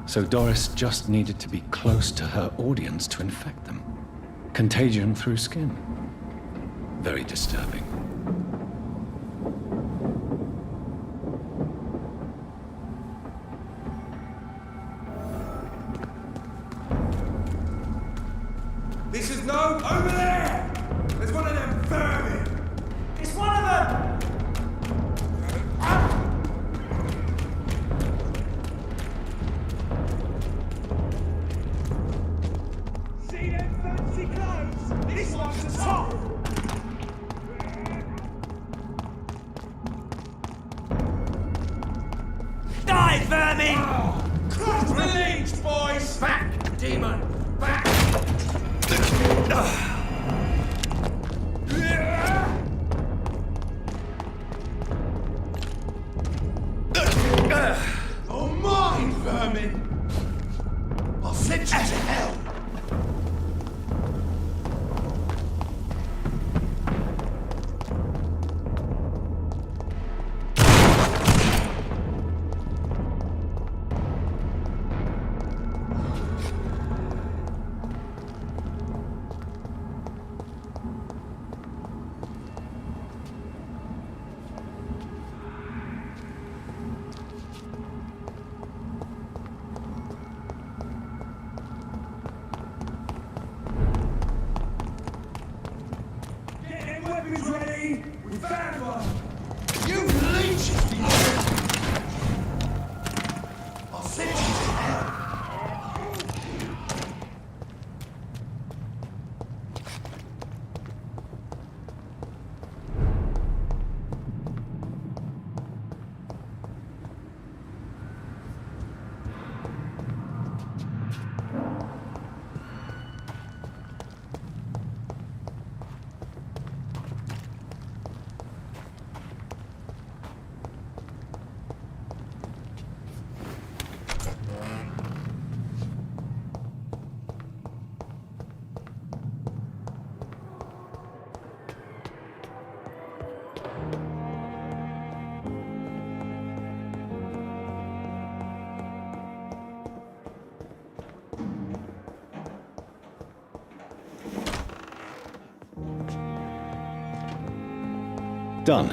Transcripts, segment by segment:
So Doris just needed to be close to her audience to infect them. Contagion through skin. Very disturbing. This is no over there! There's one of them vermin! It's one of them! See them fancy clothes? This one's the top! Die, vermin! Oh, Christ released, boys! Back, demon! Back! Oh, mine, vermin! I'll send you to hell! Ready? We found one! You leeches! I'll send you to hell! Done.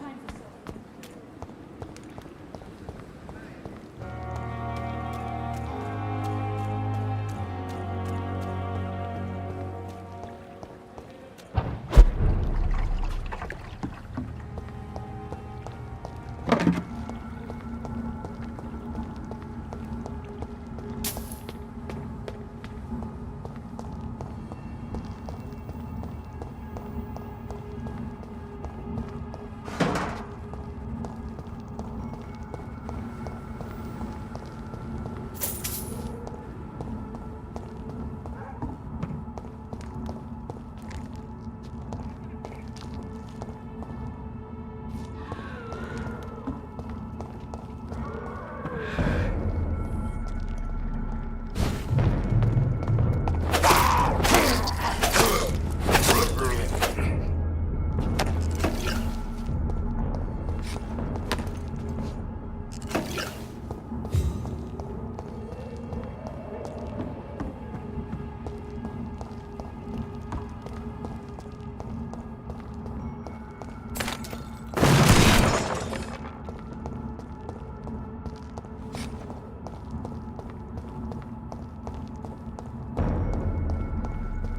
time for so.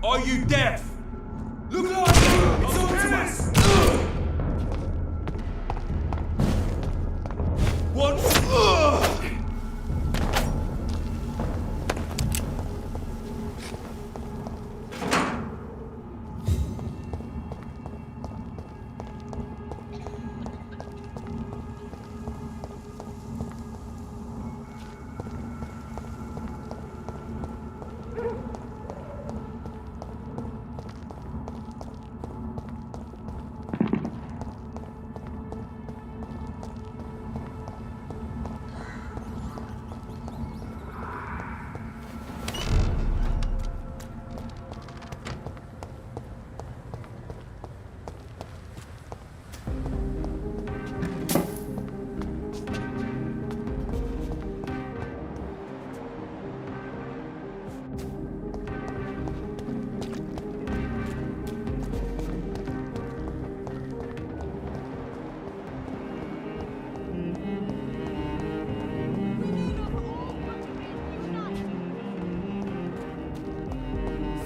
Are you deaf? Look like it's on to us! What?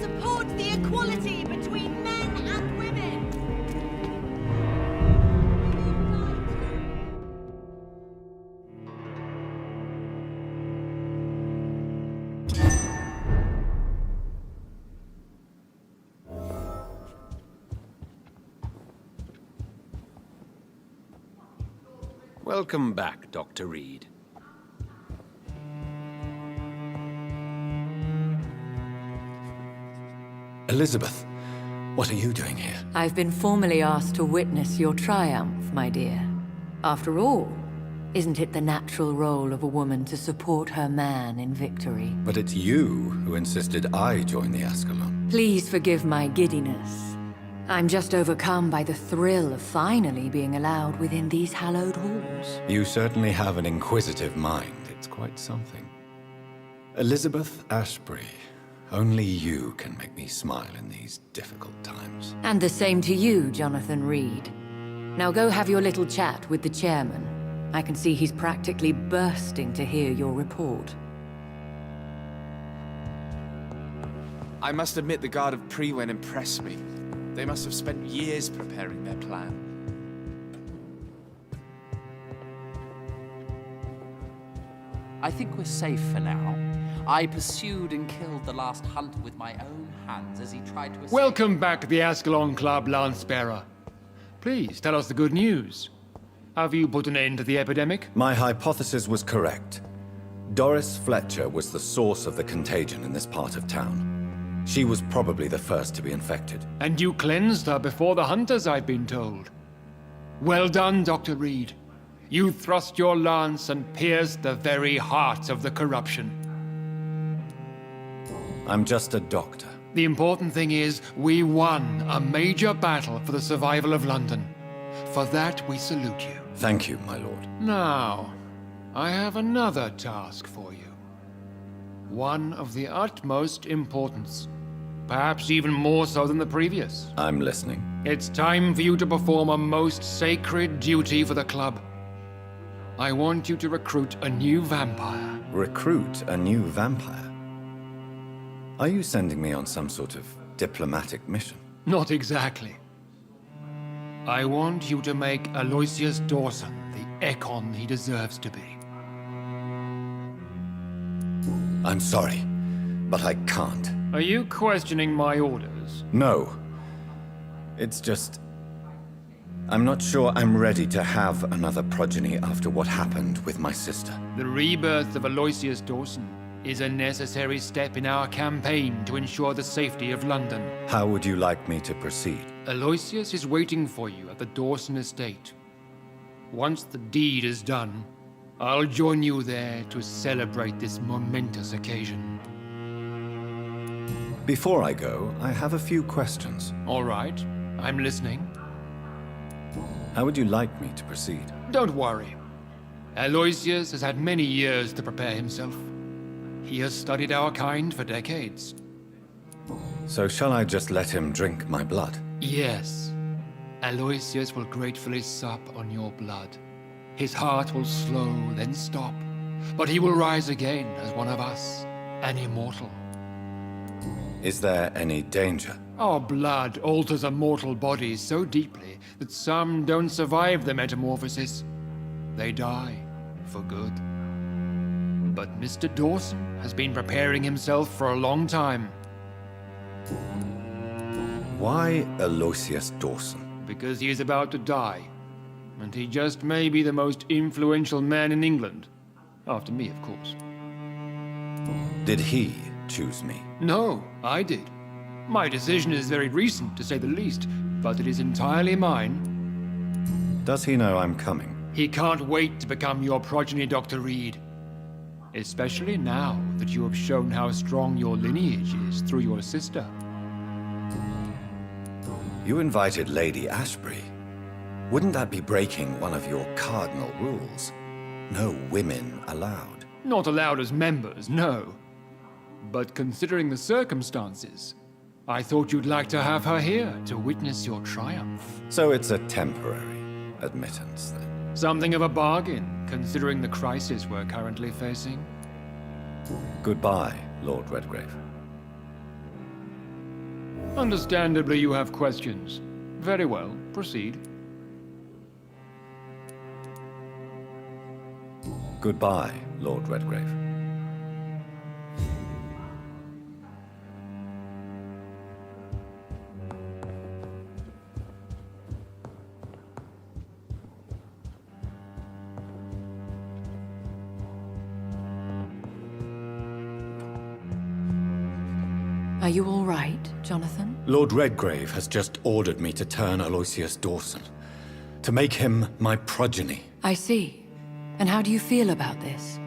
Support the equality between men and women. Welcome back, Dr. Reid. Elizabeth, what are you doing here? I've been formally asked to witness your triumph, my dear. After all, isn't it the natural role of a woman to support her man in victory? But it's you who insisted I join the Ascalon. Please forgive my giddiness. I'm just overcome by the thrill of finally being allowed within these hallowed halls. You certainly have an inquisitive mind. It's quite something. Elizabeth Ashbury, only you can make me smile in these difficult times. And the same to you, Jonathan Reid. Now go have your little chat with the chairman. I can see he's practically bursting to hear your report. I must admit the Guard of Prewen impressed me. They must have spent years preparing their plan. I think we're safe for now. I pursued and killed the last hunter with my own hands as he tried to escape. Welcome back to the Ascalon Club, Lance-Bearer. Please, tell us the good news. Have you put an end to the epidemic? My hypothesis was correct. Doris Fletcher was the source of the contagion in this part of town. She was probably the first to be infected. And you cleansed her before the hunters, I've been told. Well done, Dr. Reid. You thrust your lance and pierced the very heart of the corruption. I'm just a doctor. The important thing is, we won a major battle for the survival of London. For that, we salute you. Thank you, my lord. Now, I have another task for you. One of the utmost importance. perhaps even more so than the previous. I'm listening. It's time for you to perform a most sacred duty for the club. I want you to recruit a new vampire. Recruit a new vampire? Are you sending me on some sort of diplomatic mission? Not exactly. I want you to make Aloysius Dawson the Ekon he deserves to be. I'm sorry, but I can't. Are you questioning my orders? No. It's just... I'm not sure I'm ready to have another progeny after what happened with my sister. The rebirth of Aloysius Dawson is a necessary step in our campaign to ensure the safety of London. How would you like me to proceed? Aloysius is waiting for you at the Dawson estate. Once the deed is done, I'll join you there to celebrate this momentous occasion. Before I go, I have a few questions. All right, I'm listening. How would you like me to proceed? Don't worry. Aloysius has had many years to prepare himself. He has studied our kind for decades. So shall I just let him drink my blood? Yes. Aloysius will gratefully sup on your blood. His heart will slow, then stop. But he will rise again as one of us, an immortal. Is there any danger? Our blood alters a mortal body so deeply that some don't survive the metamorphosis. They die for good. But Mr. Dawson has been preparing himself for a long time. Why Aloysius Dawson? Because he is about to die. And he just may be the most influential man in England. After me, of course. Did he choose me? No, I did. My decision is very recent, to say the least, but it is entirely mine. Does he know I'm coming? He can't wait to become your progeny, Dr. Reid. Especially now that you have shown how strong your lineage is through your sister. You invited Lady Ashbury. Wouldn't that be breaking one of your cardinal rules? No women allowed. Not allowed as members, no. But considering the circumstances, I thought you'd like to have her here to witness your triumph. So it's a temporary admittance, then? Something of a bargain, considering the crisis we're currently facing. Goodbye, Lord Redgrave. Understandably, you have questions. Very well, proceed. Goodbye, Lord Redgrave. Are you all right, Jonathan? Lord Redgrave has just ordered me to turn Aloysius Dawson, to make him my progeny. I see. And how do you feel about this?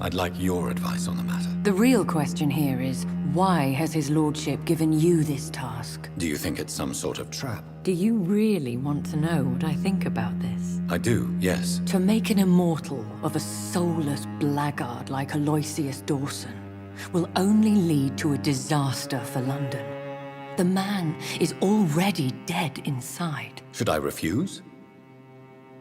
I'd like your advice on the matter. The real question here is, why has his lordship given you this task? Do you think it's some sort of trap? Do you really want to know what I think about this? I do, yes. To make an immortal of a soulless blackguard like Aloysius Dawson will only lead to a disaster for London. The man is already dead inside. Should I refuse?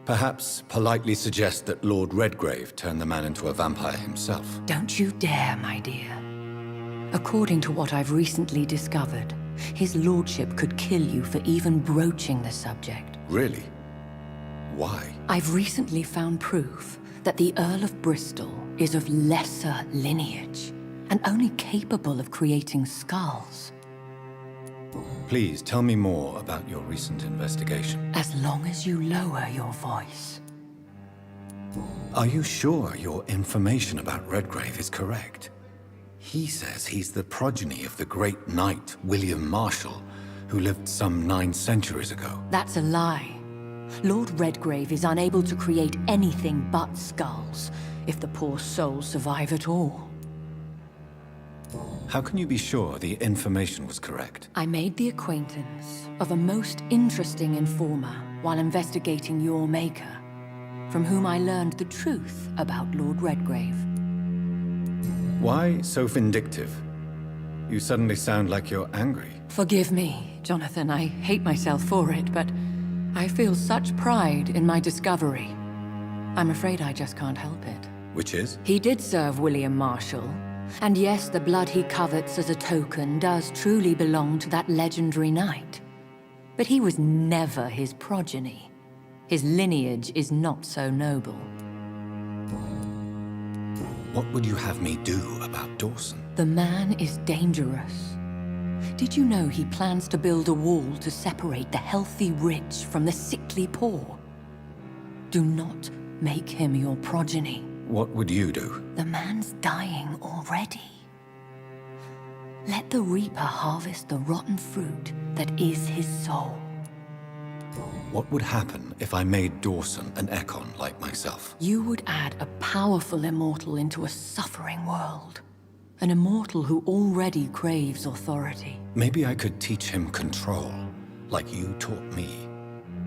Perhaps politely suggest that Lord Redgrave turn the man into a vampire himself. Don't you dare, my dear. According to what I've recently discovered, his lordship could kill you for even broaching the subject. Really? Why? I've recently found proof that the Earl of Bristol is of lesser lineage and only capable of creating skulls. Please tell me more about your recent investigation. As long as you lower your voice. Are you sure your information about Redgrave is correct? He says he's the progeny of the great knight William Marshall, who lived some 9 centuries ago. That's a lie. Lord Redgrave is unable to create anything but skulls, if the poor souls survive at all. How can you be sure the information was correct? I made the acquaintance of a most interesting informer while investigating your maker, from whom I learned the truth about Lord Redgrave. Why so vindictive? You suddenly sound like you're angry. Forgive me, Jonathan. I hate myself for it, but I feel such pride in my discovery. I'm afraid I just can't help it. Which is? He did serve William Marshall. And yes, the blood he covets as a token does truly belong to that legendary knight. But he was never his progeny. His lineage is not so noble. What would you have me do about Dawson? The man is dangerous. Did you know he plans to build a wall to separate the healthy rich from the sickly poor? Do not make him your progeny. What would you do? The man's dying already. Let the reaper harvest the rotten fruit that is his soul. What would happen if I made Dawson an Ekon like myself? You would add a powerful immortal into a suffering world. An immortal who already craves authority. Maybe I could teach him control, like you taught me.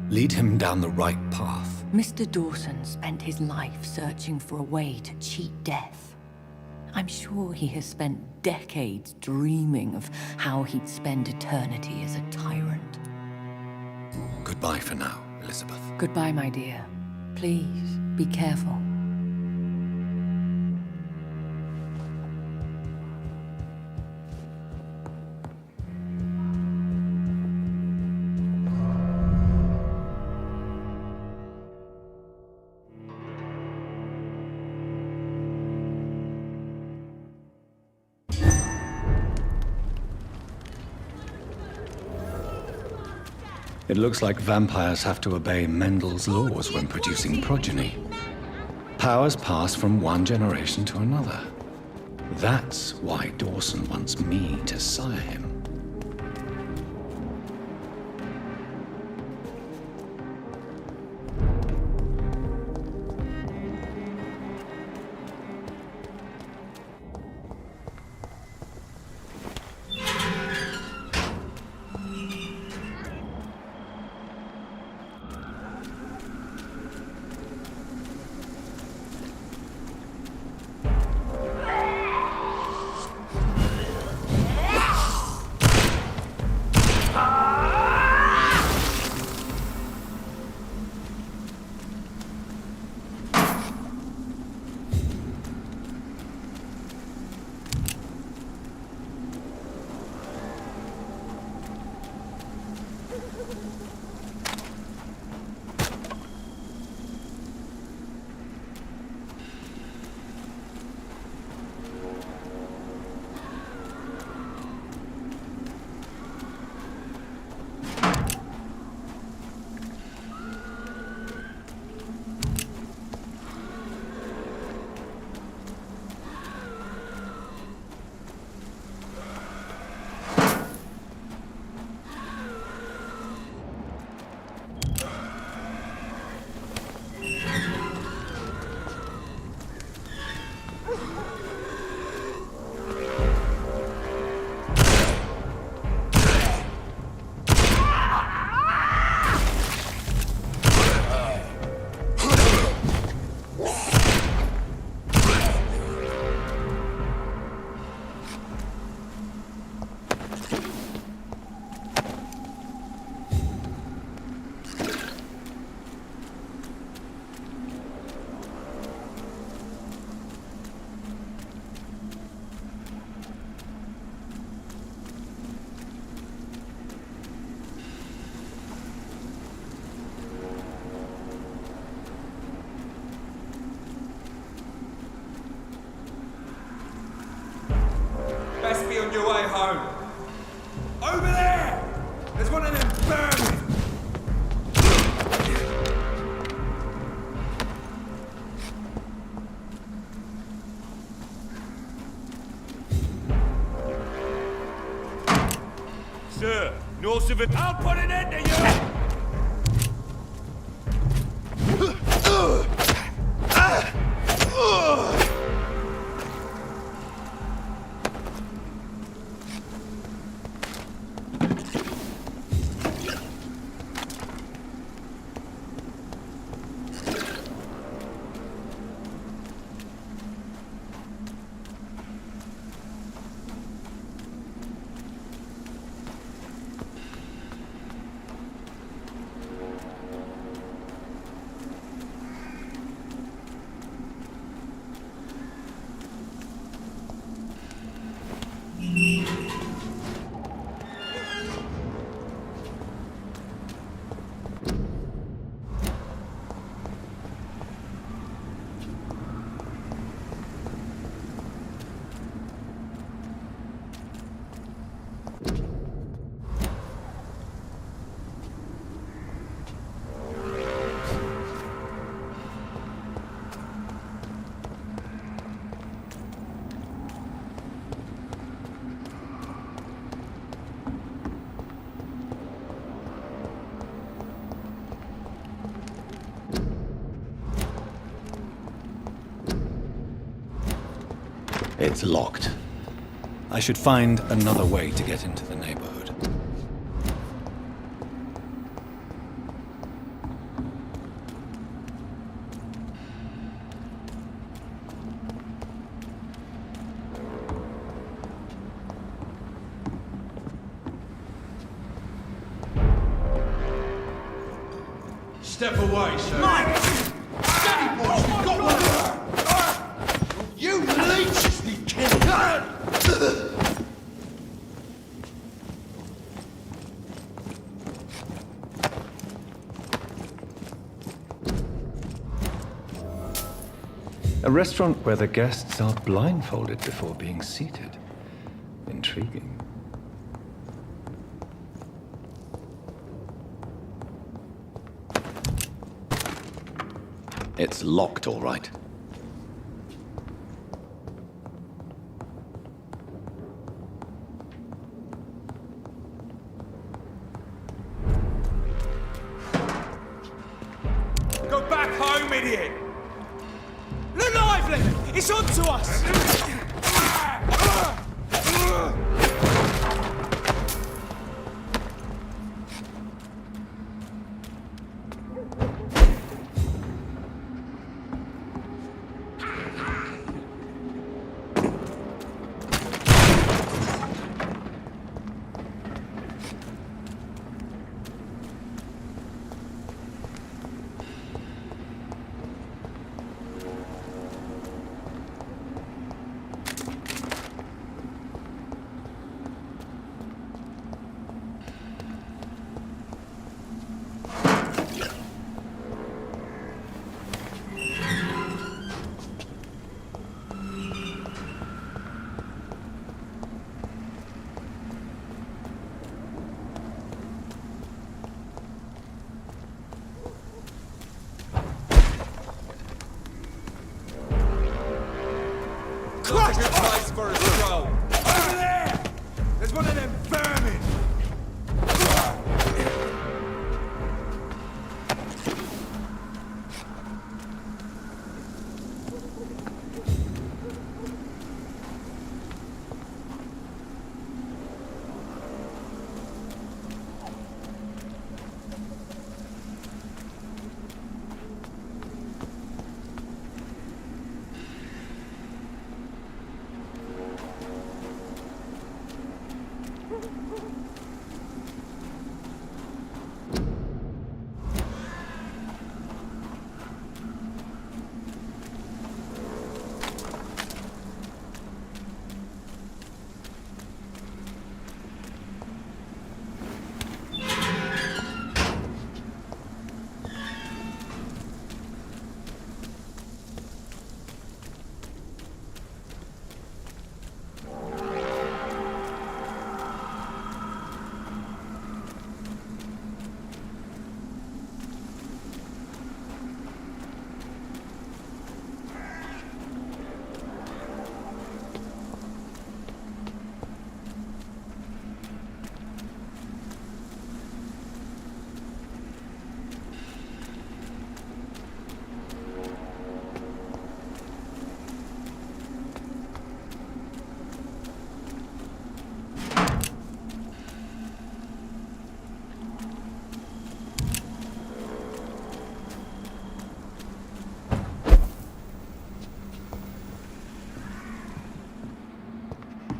Lead him down the right path. Mr. Dawson spent his life searching for a way to cheat death. I'm sure he has spent decades dreaming of how he'd spend eternity as a tyrant. Goodbye for now, Elizabeth. Goodbye, my dear. Please, be careful. It looks like vampires have to obey Mendel's laws when producing progeny. Powers pass from one generation to another. That's why Dawson wants me to sire him. Best be on your way home. Over there! There's one of them vermin! Sir, north of it. I'll put an end to you! It's locked. I should find another way to get into the neighborhood. Step away, sir. Mike! Steady, boys! We've got one! You leeches me, kid! A restaurant where the guests are blindfolded before being seated. Intriguing. It's locked, all right. Go back home, idiot! Look lively! It's on to us! Not a good place for a stroll. Over there! There's one of them vermin!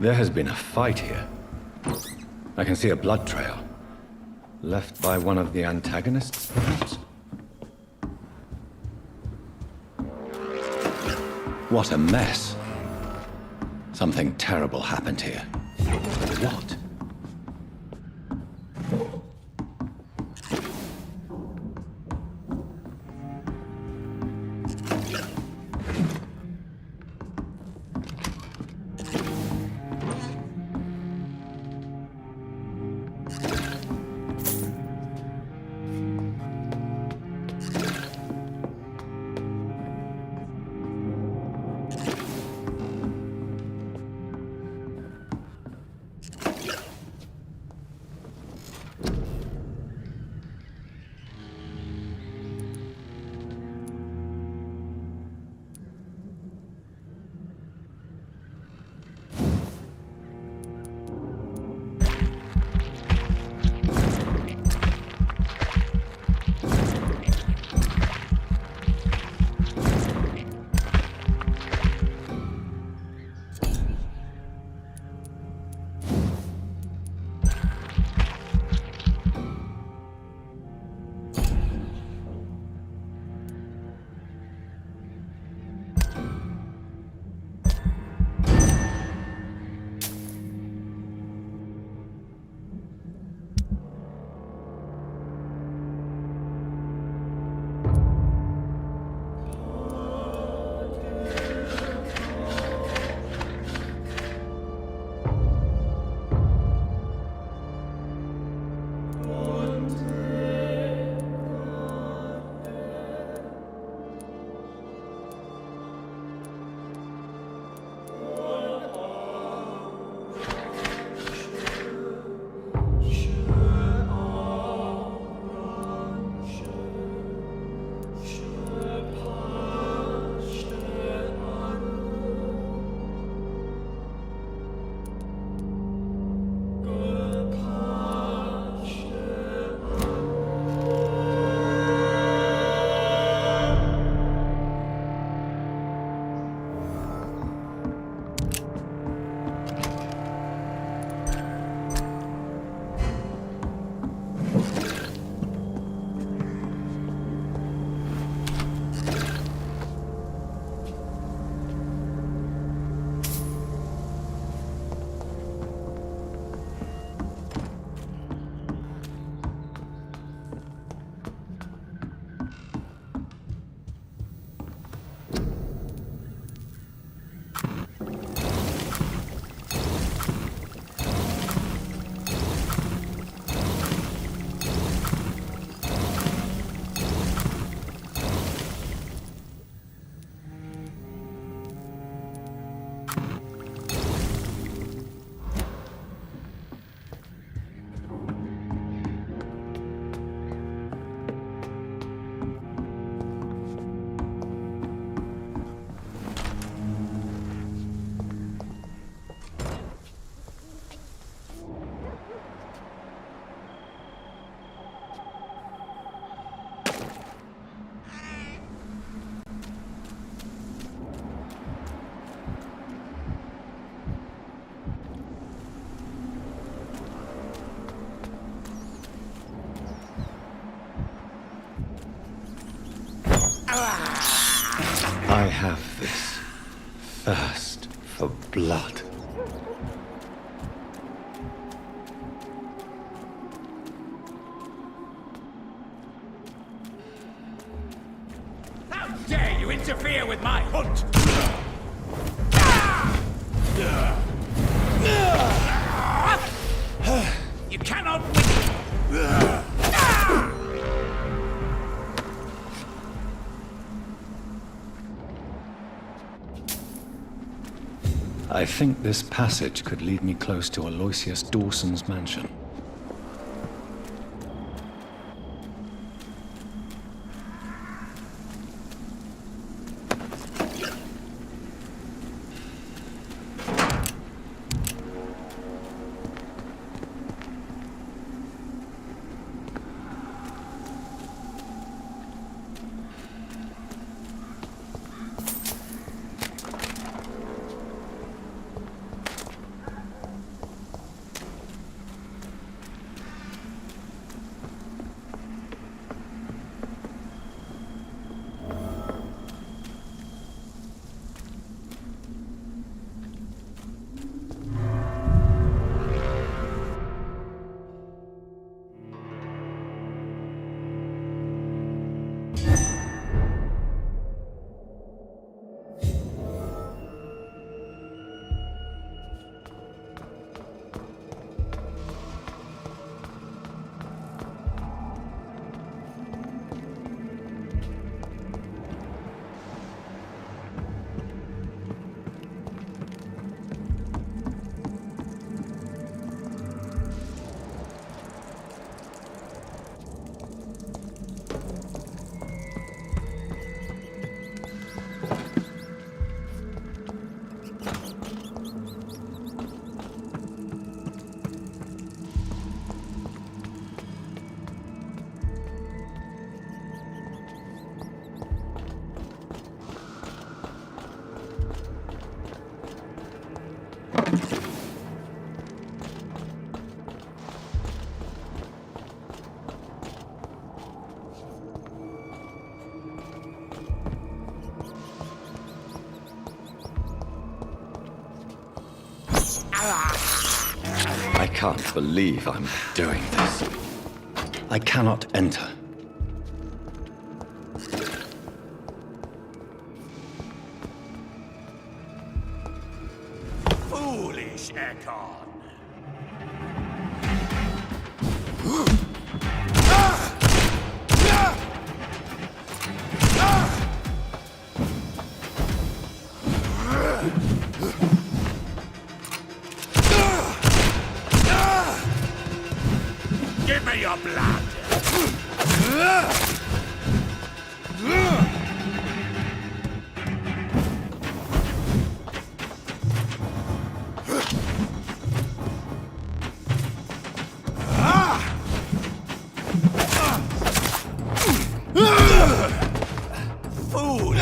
There has been a fight here. I can see a blood trail. Left by one of the antagonists, perhaps? What a mess. Something terrible happened here. What? I have this thirst for blood. How dare you interfere with my hunt? You cannot win. I think this passage could lead me close to Aloysius Dawson's mansion. I can't believe I'm doing this. I cannot enter. Foolish Ekon. Give me your blood! Fool!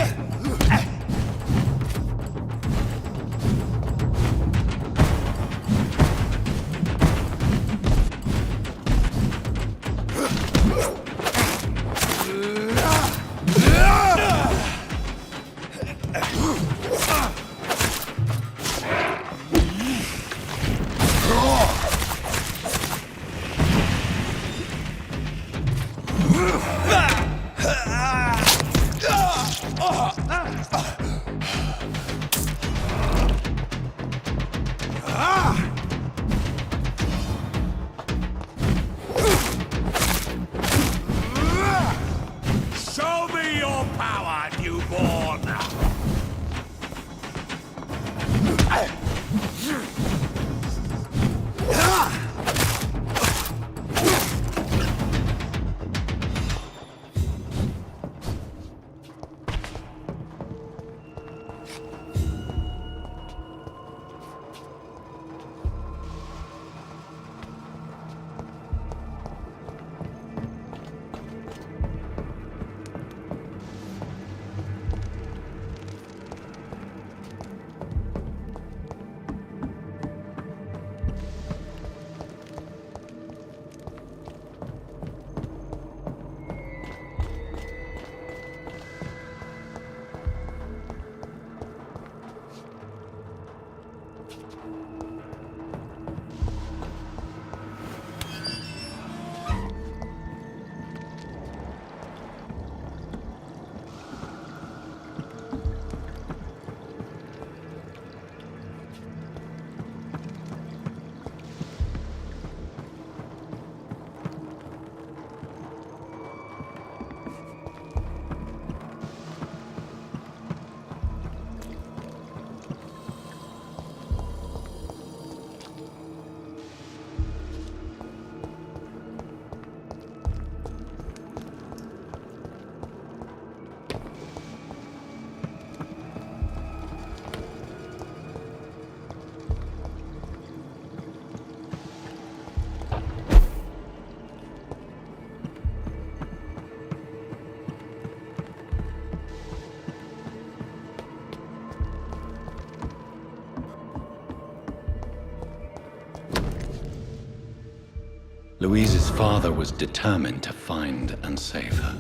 Louise's father was determined to find and save her.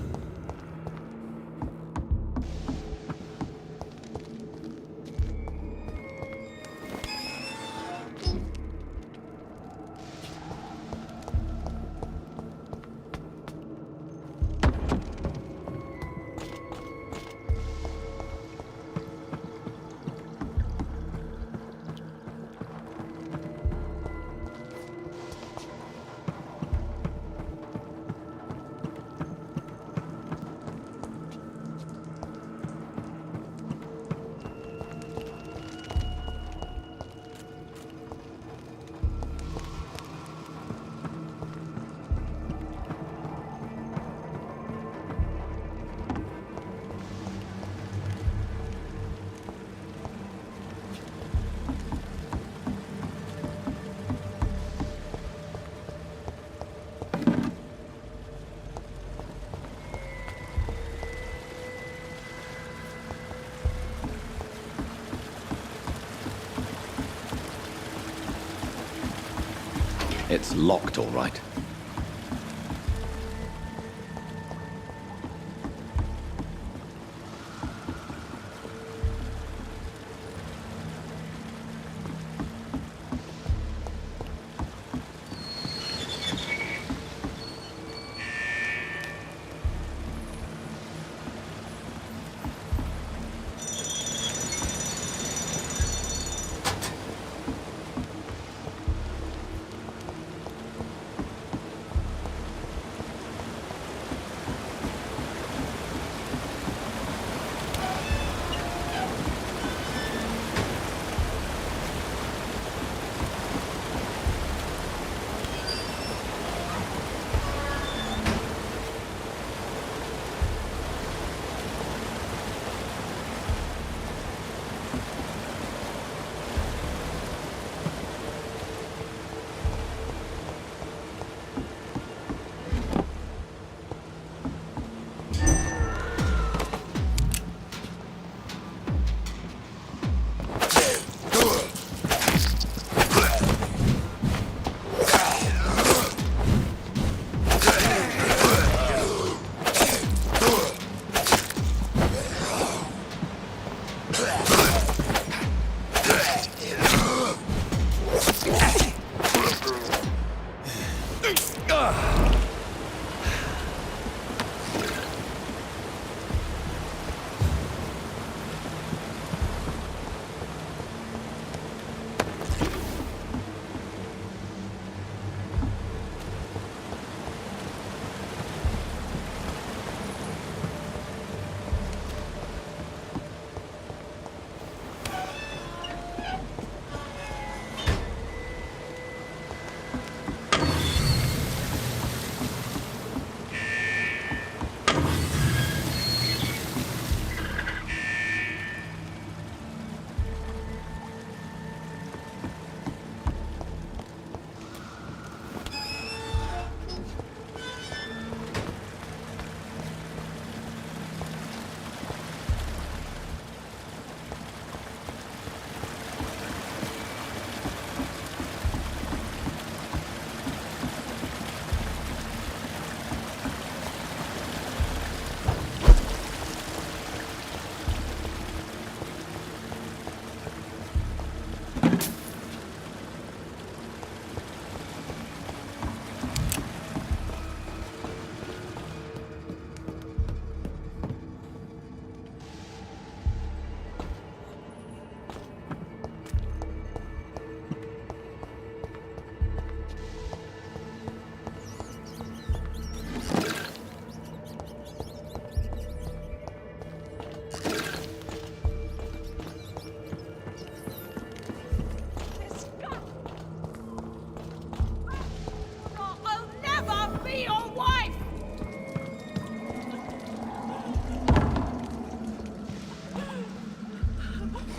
It's locked, all right.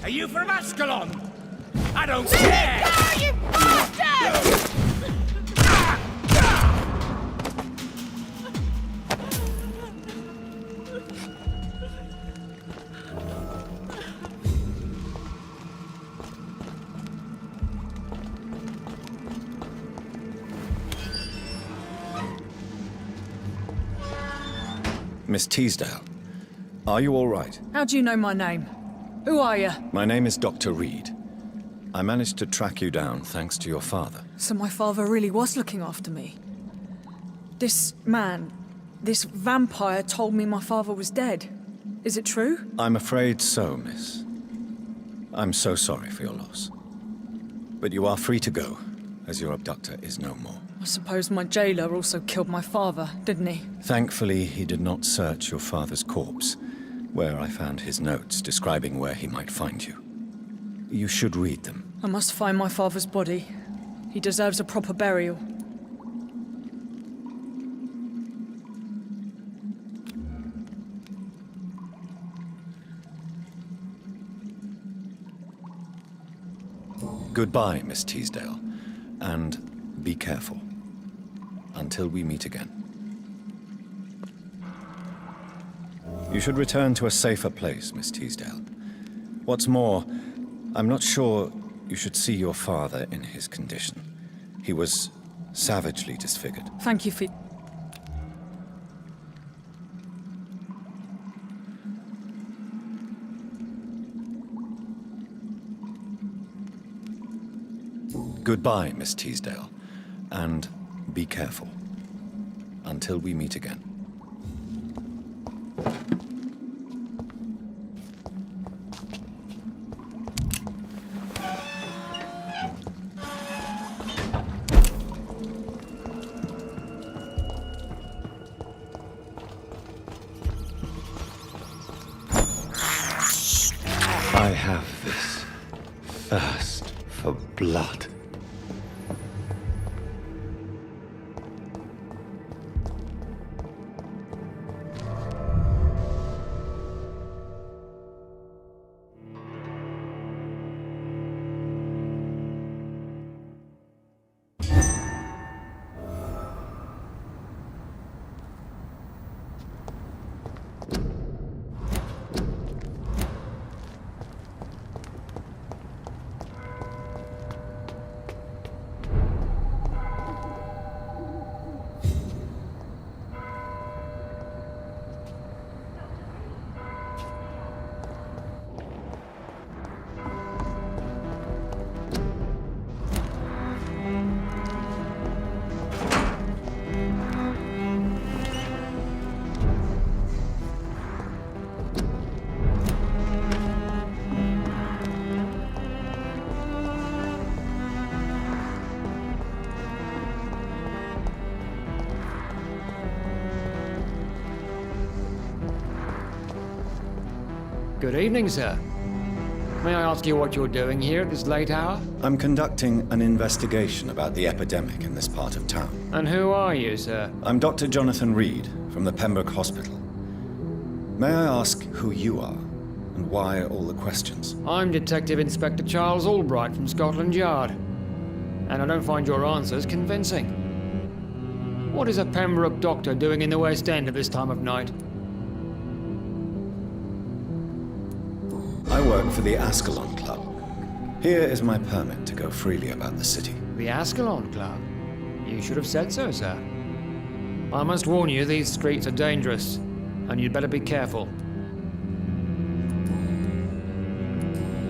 Are you from Ascalon? I don't care! Go, you bastard! Miss Teasdale, are you all right? How do you know my name? Who are you? My name is Dr. Reid. I managed to track you down thanks to your father. So my father really was looking after me. This man, this vampire told me my father was dead. Is it true? I'm afraid so, miss. I'm so sorry for your loss. But you are free to go, as your abductor is no more. I suppose my jailer also killed my father, didn't he? Thankfully, he did not search your father's corpse, where I found his notes describing where he might find you. You should read them. I must find my father's body. He deserves a proper burial. Goodbye, Miss Teasdale, and be careful. Until we meet again. You should return to a safer place, Miss Teasdale. What's more, I'm not sure you should see your father in his condition. He was savagely disfigured. Thank you for... Goodbye, Miss Teasdale, and be careful. Until we meet again. I have this thirst for blood. Good evening, sir. May I ask you what you're doing here at this late hour? I'm conducting an investigation about the epidemic in this part of town. And who are you, sir? I'm Dr. Jonathan Reid from the Pembroke Hospital. May I ask who you are and why all the questions? I'm Detective Inspector Charles Albright from Scotland Yard. And I don't find your answers convincing. What is a Pembroke doctor doing in the West End at this time of night? I work for the Ascalon Club. Here is my permit to go freely about the city. The Ascalon Club? You should have said so, sir. I must warn you, these streets are dangerous, and you'd better be careful.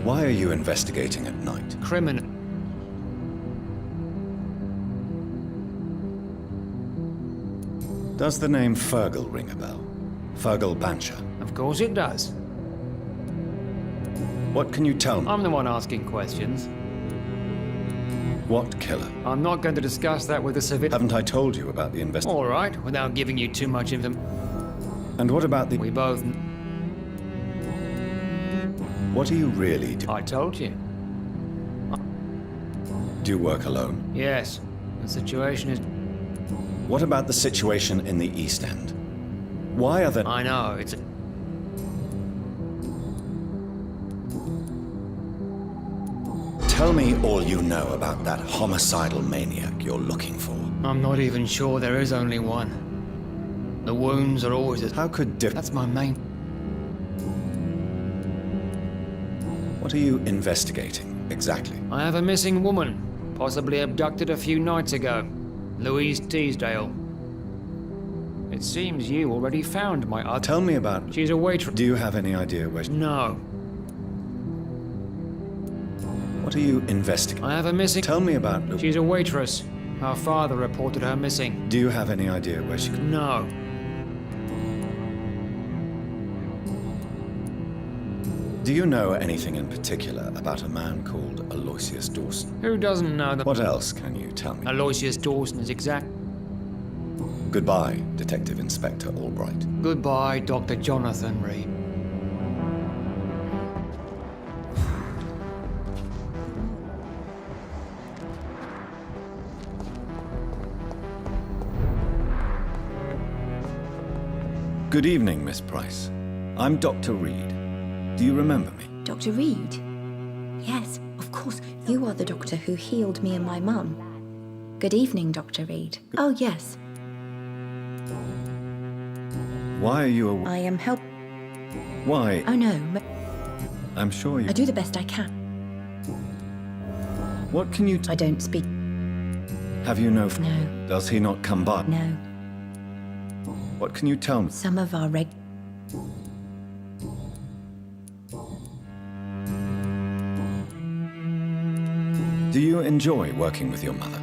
Why are you investigating at night? Criminal. Does the name Fergal ring a bell? Fergal Bancher. Of course it does. What can you tell me? I'm the one asking questions. What killer? I'm not going to discuss that with the civil... Haven't I told you about the investigation? All right, without giving you too much information. And what about the... We both... What are you really doing? I told you. Do you work alone? Yes. The situation is... What about the situation in the East End? Why are there... I know, it's... Tell me all you know about that homicidal maniac you're looking for. I'm not even sure there is only one. The wounds are always... How could That's my main... What are you investigating, exactly? I have a missing woman, possibly abducted a few nights ago. Louise Teasdale. It seems you already found my other... Tell me about... She's a waitress. Do you have any idea where... No. What are you investigating? I have a missing... Tell me about... She's a waitress. Her father reported her missing. Do you have any idea where she... No. Do you know anything in particular about a man called Aloysius Dawson? Who doesn't know that... What else can you tell me? Aloysius Dawson is exact... Goodbye, Detective Inspector Albright. Goodbye, Dr. Jonathan Reid. Good evening, Miss Price. I'm Dr. Reid. Do you remember me? Dr. Reid? Yes, of course. You are the doctor who healed me and my mum. Good evening, Dr. Reid. Oh, yes. Why are you I am help... Why? Oh, no. I'm sure you... I do the best I can. What can you... I don't speak... Have you no... No. Does he not come by? No. What can you tell me? Some of our Do you enjoy working with your mother?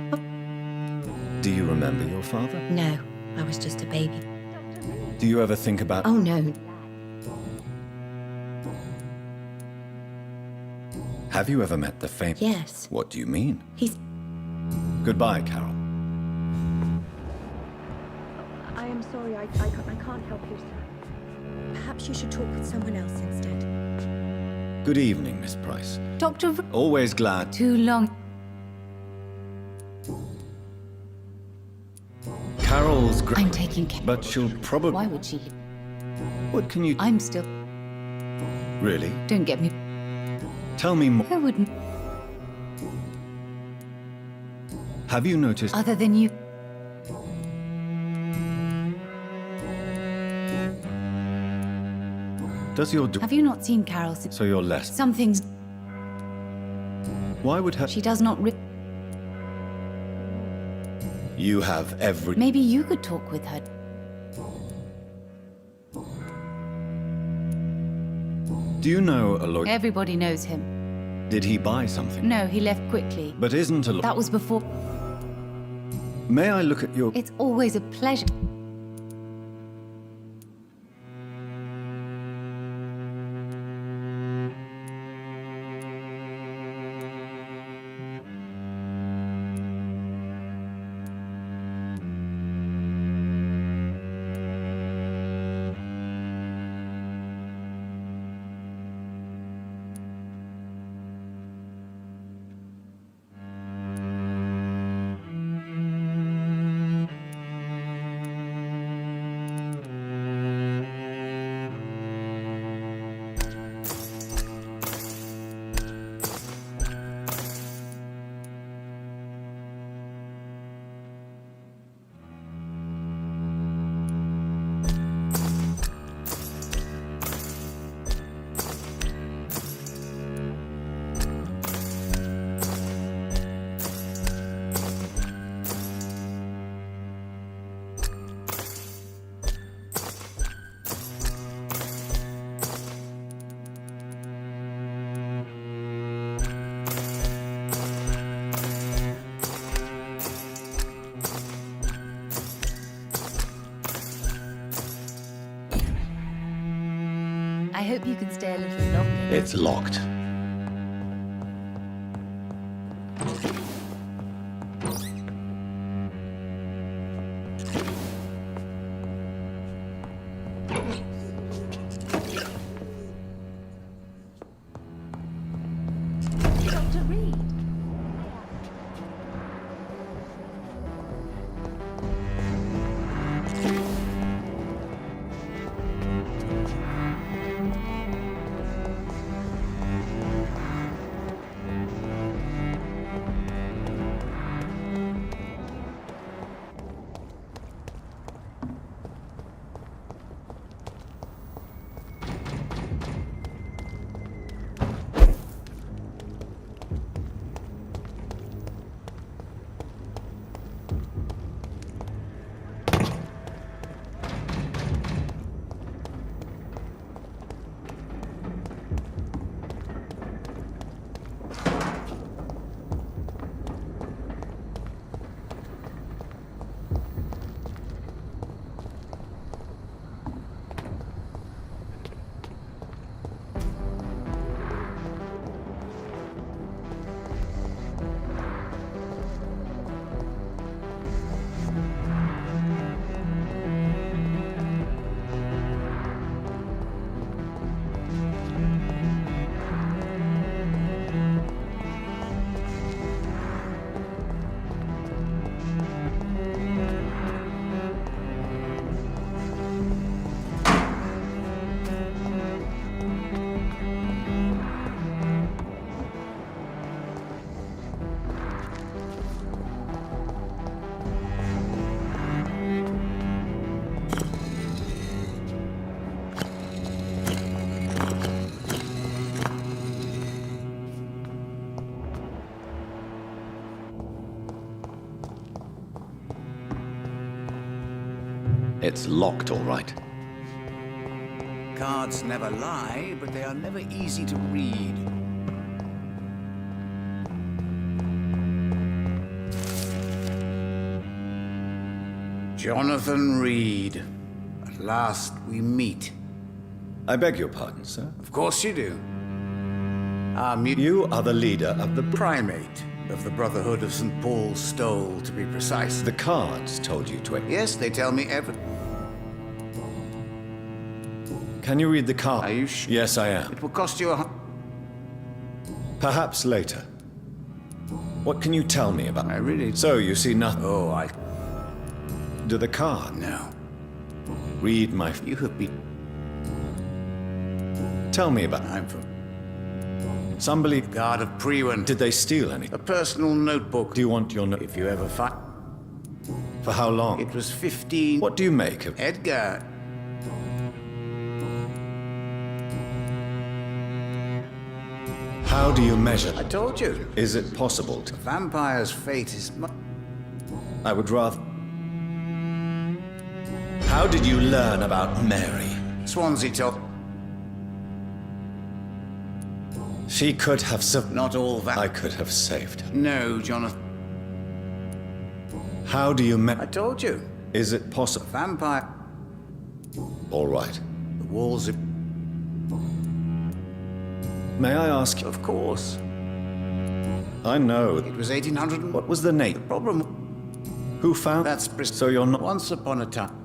Do you remember your father? No, I was just a baby. Do you ever think about... Oh, no. Have you ever met the famous... Yes. What do you mean? He's... Goodbye, Carol. I am sorry, I can't help you, sir. Perhaps you should talk with someone else instead. Good evening, Miss Price. Dr. Always glad... Too long. Carol's great. I'm taking care. But she'll probably... Why would she? What can you... I'm still... Really? Don't get me... Tell me more. I wouldn't... Have you noticed... Other than you... Does your... Have you not seen Carol since... So you're less... Some things... Why would her... She does not... You have every... Maybe you could talk with her. Do you know Aloy... Everybody knows him. Did he buy something? No, he left quickly. But isn't Aloy... That was before... May I look at your... It's always a pleasure. I hope you can stay a little longer. It's locked. Dr. Reid. It's locked, all right. Cards never lie, but they are never easy to read. Jonathan Reid. At last we meet. I beg your pardon, sir. Of course you do. You are the leader of the... Primate of the Brotherhood of St. Paul's Stole, to be precise. The cards told you to... Yes, they tell me everything. Can you read the card? Are you sure? Yes, I am. It will cost you Perhaps later. What can you tell me about... I really... So, you see nothing... Oh, I... Do the card? No. Read my... You have been... Tell me about... I'm from... Somebody... Guard of Prewen. Did they steal anything? A personal notebook. Do you want your note? If you ever find... For how long? It was 15... What do you make of... Edgar. How do you measure... I told you. Is it possible to... Vampire's fate is... I would rather... How did you learn about Mary? Swansea told... She could have Not all that... I could have saved her. No, Jonathan. How do you I told you. Is it possible? Vampire... All right. The walls of... May I ask you? Of course. I know. It was 1800... What was the name? The problem... Who found... That's... So you're not... Once upon a time...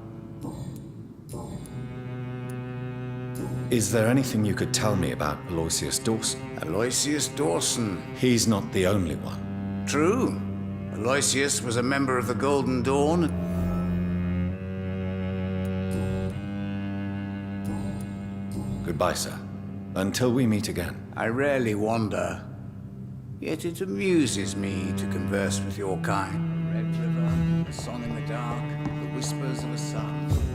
Is there anything you could tell me about Aloysius Dawson? Aloysius Dawson. He's not the only one. True. Aloysius was a member of the Golden Dawn. Goodbye, sir. Until we meet again. I rarely wander. Yet it amuses me to converse with your kind. Red River, a song in the dark, the whispers of a sun.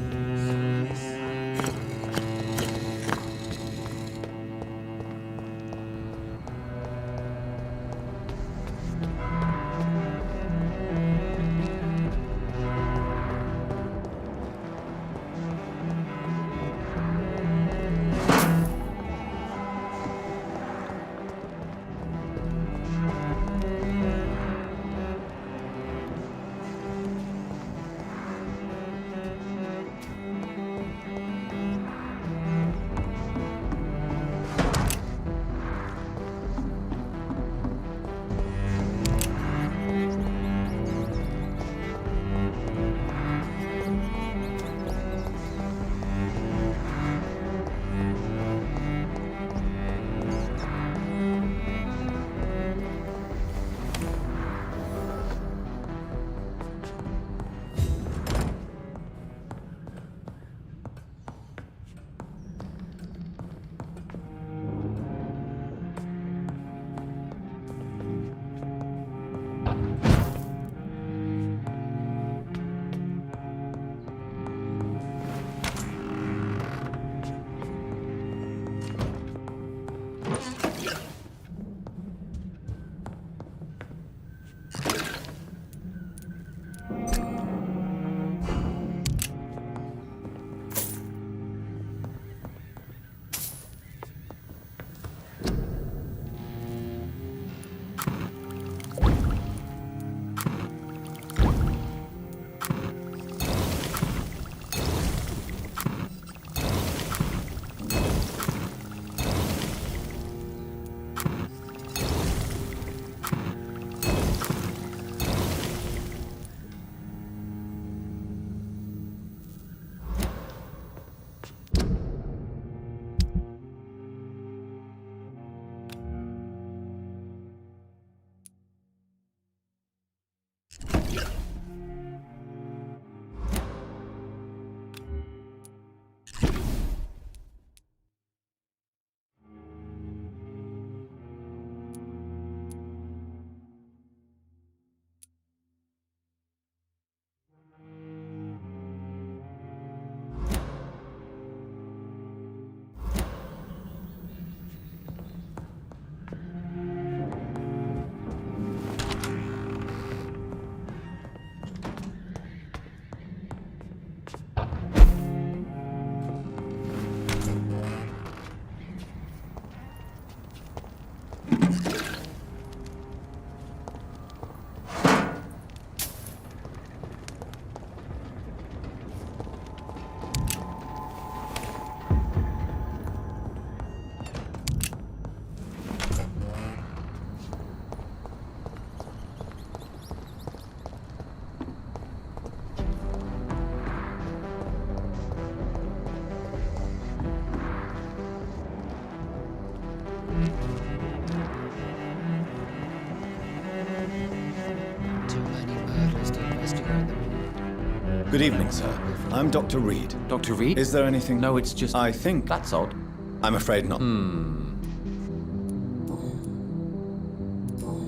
Good evening, sir. I'm Dr. Reid. Dr. Reid? Is there anything... No, it's just... I think... That's odd. I'm afraid not.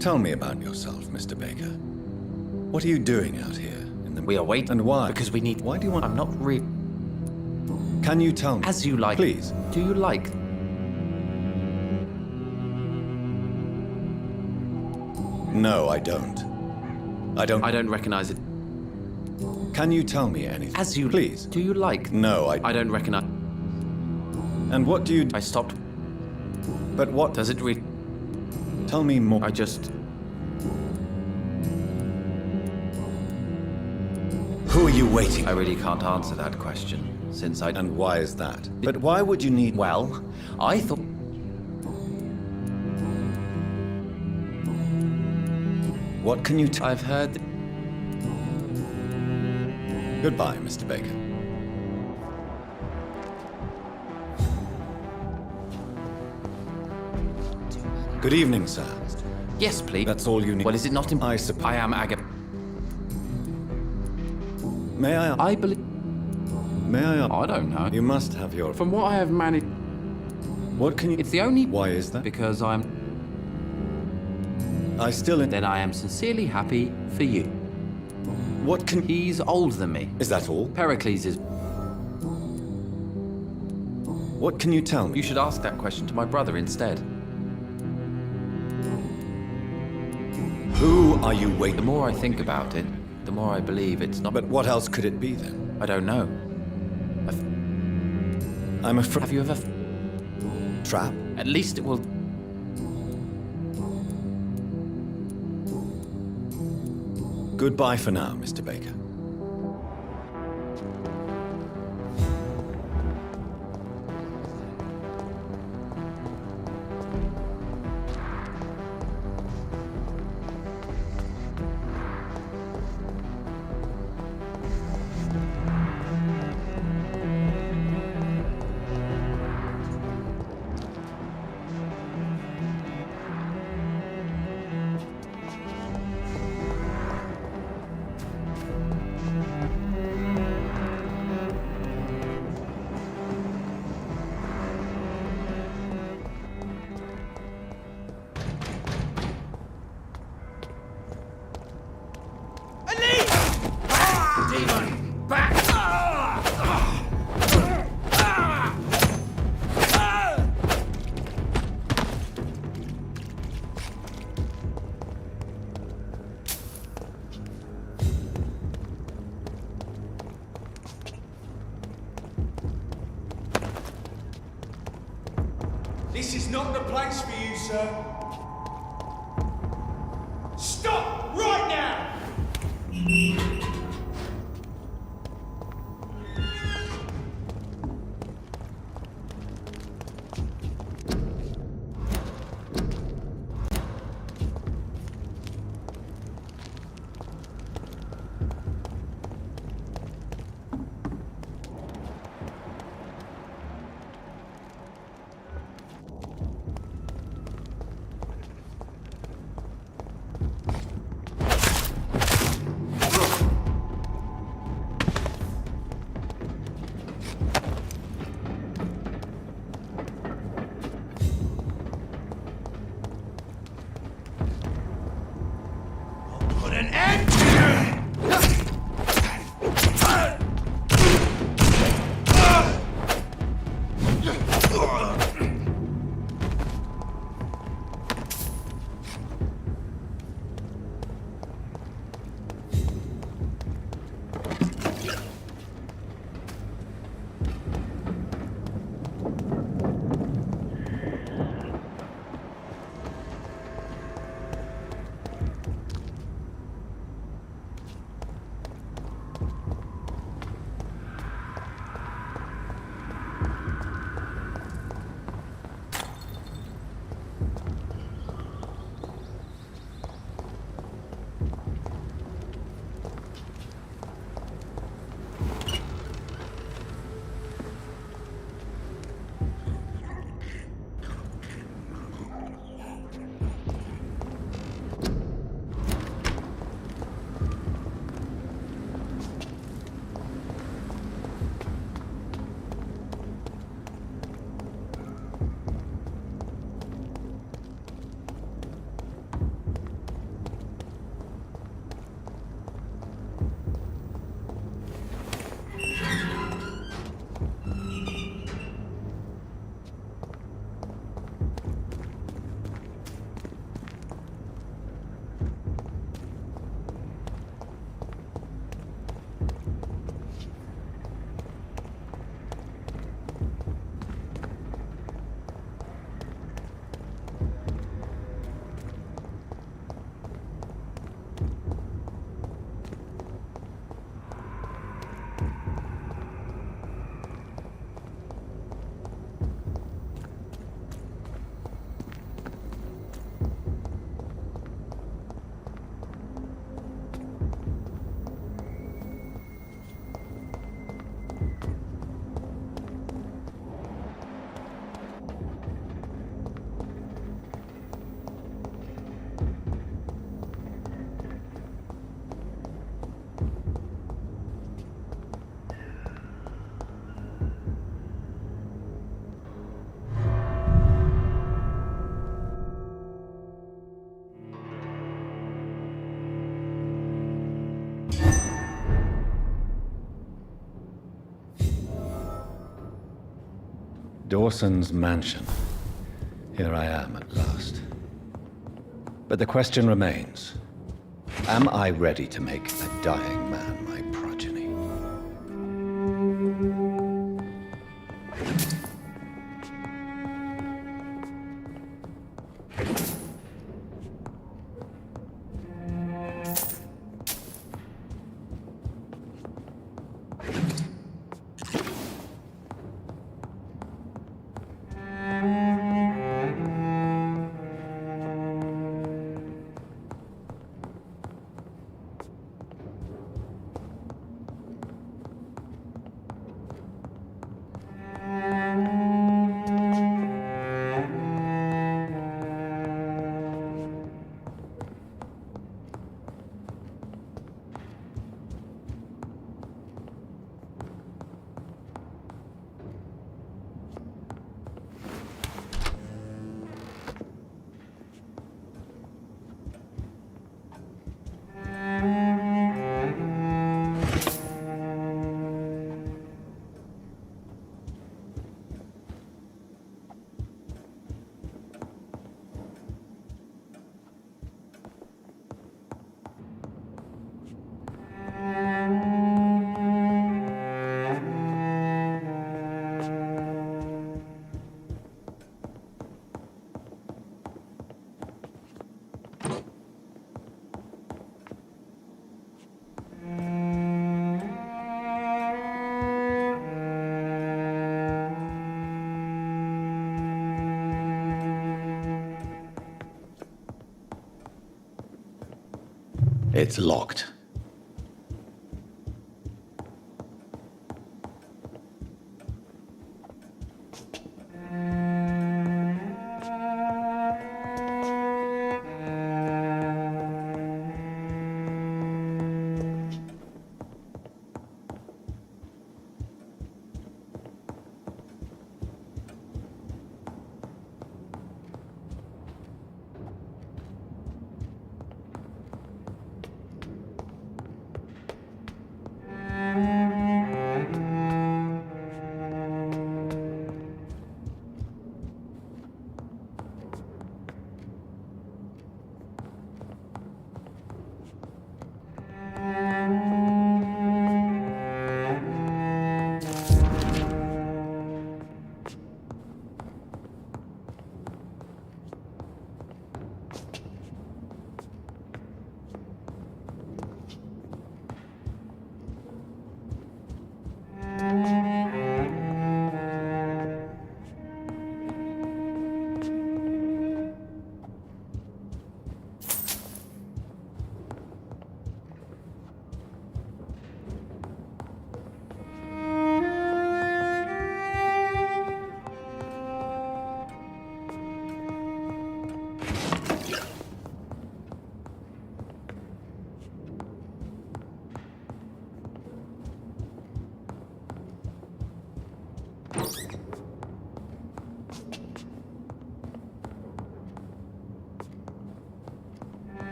Tell me about yourself, Mr. Baker. What are you doing out here? We are waiting. And why? Because we need... Why do you want... I'm not Can you tell me? As you like. Please. Do you like... No, I don't. I don't recognize it. Can you tell me anything? As you... Please. Do you like... No, I don't recognize... And what do you... I stopped. But what... Does it read... Tell me more. I just... Who are you waiting? I really can't answer that question, since I... And why is that? But why would you need... Well, I thought... What can you I've heard... Goodbye, Mr. Baker. Good evening, sir. Yes, please. That's all you need. Well, is it not important? I suppose. I am Agap... May I... I believe... May I... I don't know. You must have your... From what I have managed... What can you... It's the only... Why is that? Because I'm... I still... Then I am sincerely happy for you. What can... He's older than me. Is that all? Pericles is... What can you tell me? You should ask that question to my brother instead. Who are you waiting? The more I think about it, the more I believe it's not... But what else could it be, then? I don't know. I'm afraid... Have you ever... Trap? At least it will... Goodbye for now, Mr. Baker. This is not the place for you, sir. Stop right now! Dawson's mansion. Here I am at last. But the question remains, am I ready to make a dying man my progeny? It's locked.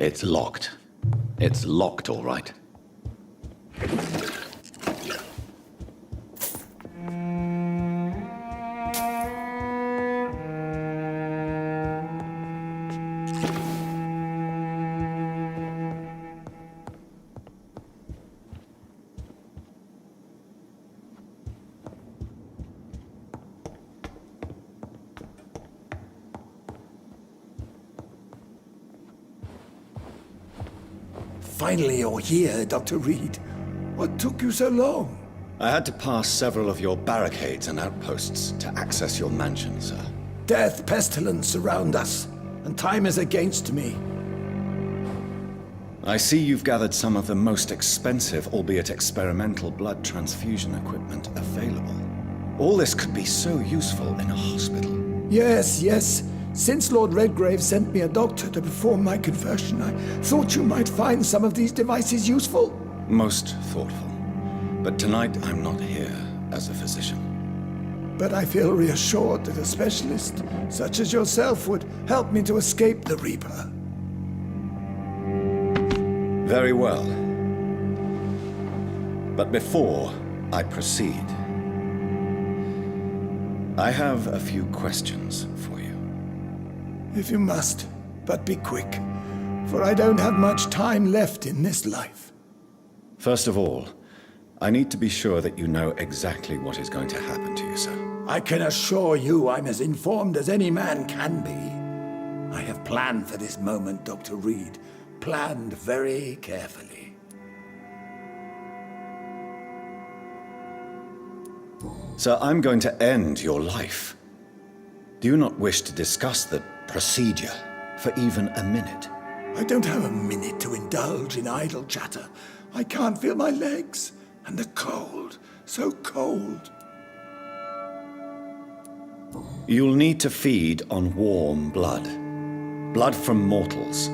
It's locked. It's locked, all right. Finally, you're here, Dr. Reid. What took you so long? I had to pass several of your barricades and outposts to access your mansion, sir. Death, pestilence surround us, and time is against me. I see you've gathered some of the most expensive, albeit experimental, blood transfusion equipment available. All this could be so useful in a hospital. Yes, yes. Since Lord Redgrave sent me a doctor to perform my conversion, I thought you might find some of these devices useful. Most thoughtful. But tonight I'm not here as a physician. But I feel reassured that a specialist such as yourself would help me to escape the Reaper. Very well. But before I proceed, I have a few questions for you. If you must, but be quick, for I don't have much time left in this life. First of all, I need to be sure that you know exactly what is going to happen to you, sir. I can assure you I'm as informed as any man can be. I have planned for this moment, Dr. Reid. Planned very carefully. Sir, I'm going to end your life. Do you not wish to discuss the procedure for even a minute? I don't have a minute to indulge in idle chatter. I can't feel my legs. And the cold. So cold. You'll need to feed on warm blood. Blood from mortals.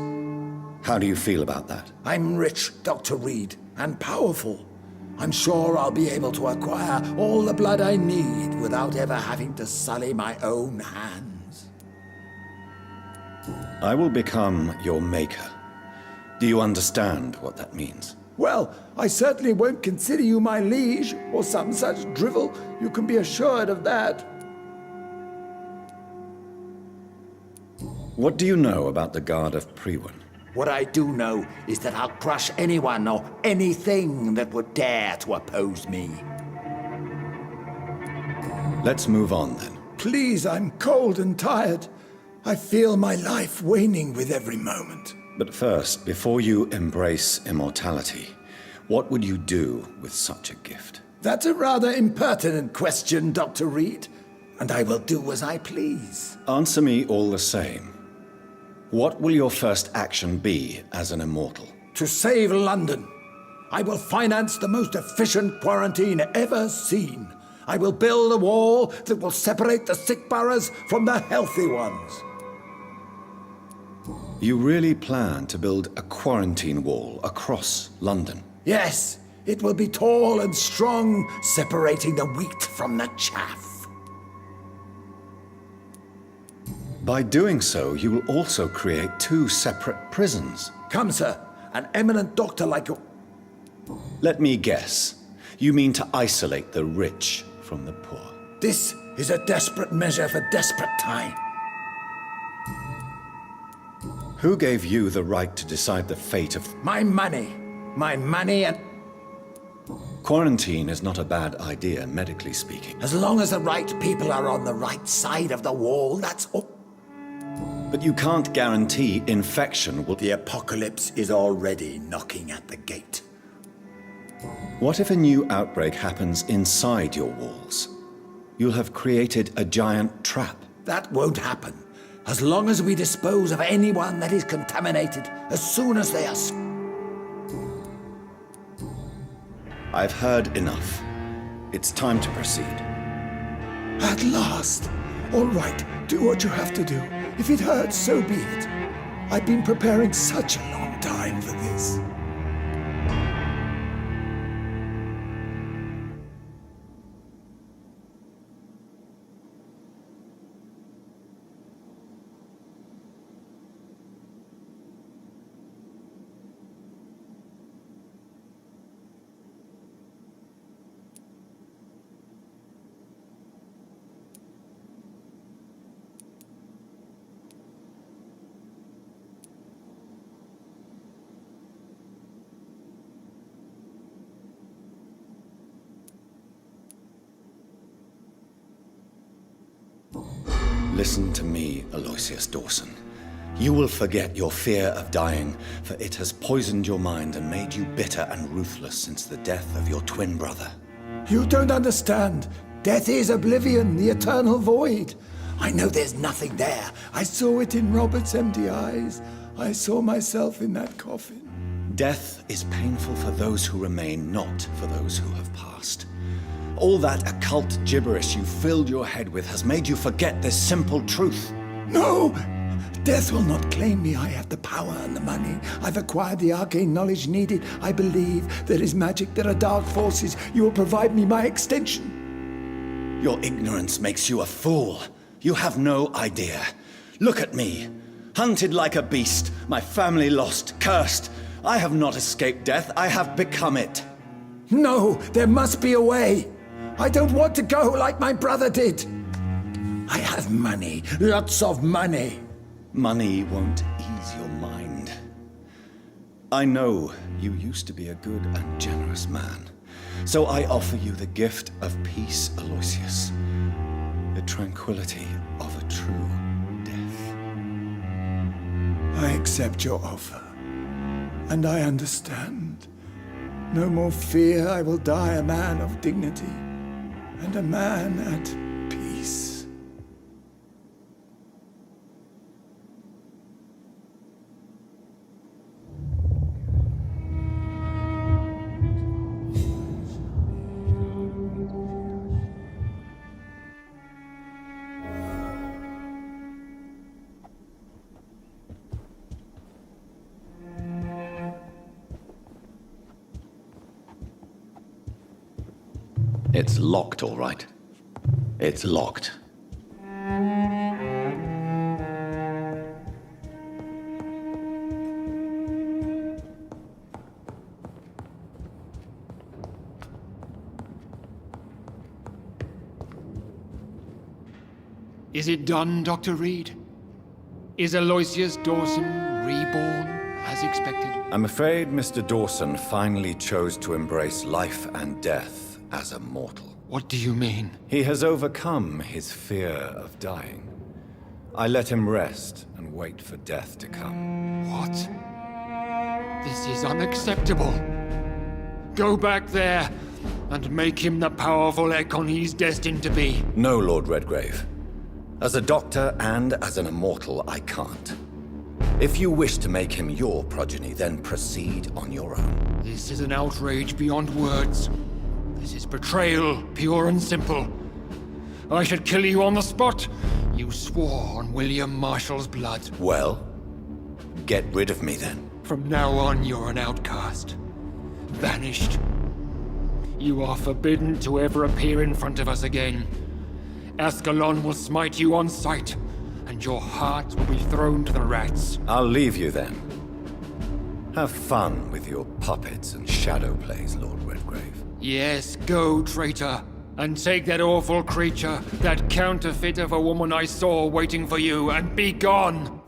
How do you feel about that? I'm rich, Dr. Reid, and powerful. I'm sure I'll be able to acquire all the blood I need without ever having to sully my own hands. I will become your maker. Do you understand what that means? Well, I certainly won't consider you my liege, or some such drivel. You can be assured of that. What do you know about the Guard of Priwen? What I do know is that I'll crush anyone or anything that would dare to oppose me. Let's move on then. Please, I'm cold and tired. I feel my life waning with every moment. But first, before you embrace immortality, what would you do with such a gift? That's a rather impertinent question, Dr. Reid, and I will do as I please. Answer me all the same. What will your first action be as an immortal? To save London. I will finance the most efficient quarantine ever seen. I will build a wall that will separate the sick boroughs from the healthy ones. You really plan to build a quarantine wall across London? Yes, it will be tall and strong, separating the wheat from the chaff. By doing so, you will also create 2 separate prisons. Come, sir. An eminent doctor like you... Let me guess. You mean to isolate the rich from the poor? This is a desperate measure for desperate time. Who gave you the right to decide the fate of... My money. My money and... Quarantine is not a bad idea, medically speaking. As long as the right people are on the right side of the wall, that's all. But you can't guarantee infection will... The apocalypse is already knocking at the gate. What if a new outbreak happens inside your walls? You'll have created a giant trap. That won't happen. As long as we dispose of anyone that is contaminated, as soon as they are... I've heard enough. It's time to proceed. At last! All right, do what you have to do. If it hurts, so be it. I've been preparing such a long time for this. Listen to me, Aloysius Dawson. You will forget your fear of dying, for it has poisoned your mind and made you bitter and ruthless since the death of your twin brother. You don't understand. Death is oblivion, the eternal void. I know there's nothing there. I saw it in Robert's empty eyes. I saw myself in that coffin. Death is painful for those who remain, not for those who have passed. All that occult gibberish you filled your head with has made you forget this simple truth. No! Death will not claim me. I have the power and the money. I've acquired the arcane knowledge needed. I believe there is magic, there are dark forces. You will provide me my extension. Your ignorance makes you a fool. You have no idea. Look at me. Hunted like a beast, my family lost, cursed. I have not escaped death, I have become it. No, there must be a way. I don't want to go like my brother did. I have money, lots of money. Money won't ease your mind. I know you used to be a good and generous man, so I offer you the gift of peace, Aloysius. The tranquility of a true death. I accept your offer, and I understand. No more fear, I will die a man of dignity, and a man at peace. It's locked, all right. It's locked. Is it done, Dr. Reid? Is Aloysius Dawson reborn, as expected? I'm afraid Mr. Dawson finally chose to embrace life and death as a mortal. What do you mean? He has overcome his fear of dying. I let him rest and wait for death to come. What? This is unacceptable. Go back there and make him the powerful Ekon he's destined to be. No, Lord Redgrave. As a doctor and as an immortal, I can't. If you wish to make him your progeny, then proceed on your own. This is an outrage beyond words. This is betrayal, pure and simple. I should kill you on the spot. You swore on William Marshall's blood. Well, get rid of me then. From now on, you're an outcast. Vanished. You are forbidden to ever appear in front of us again. Ascalon will smite you on sight, and your heart will be thrown to the rats. I'll leave you then. Have fun with your puppets and shadow plays, Lord Redgrave. Yes, go, traitor, and take that awful creature, that counterfeit of a woman I saw waiting for you, and be gone!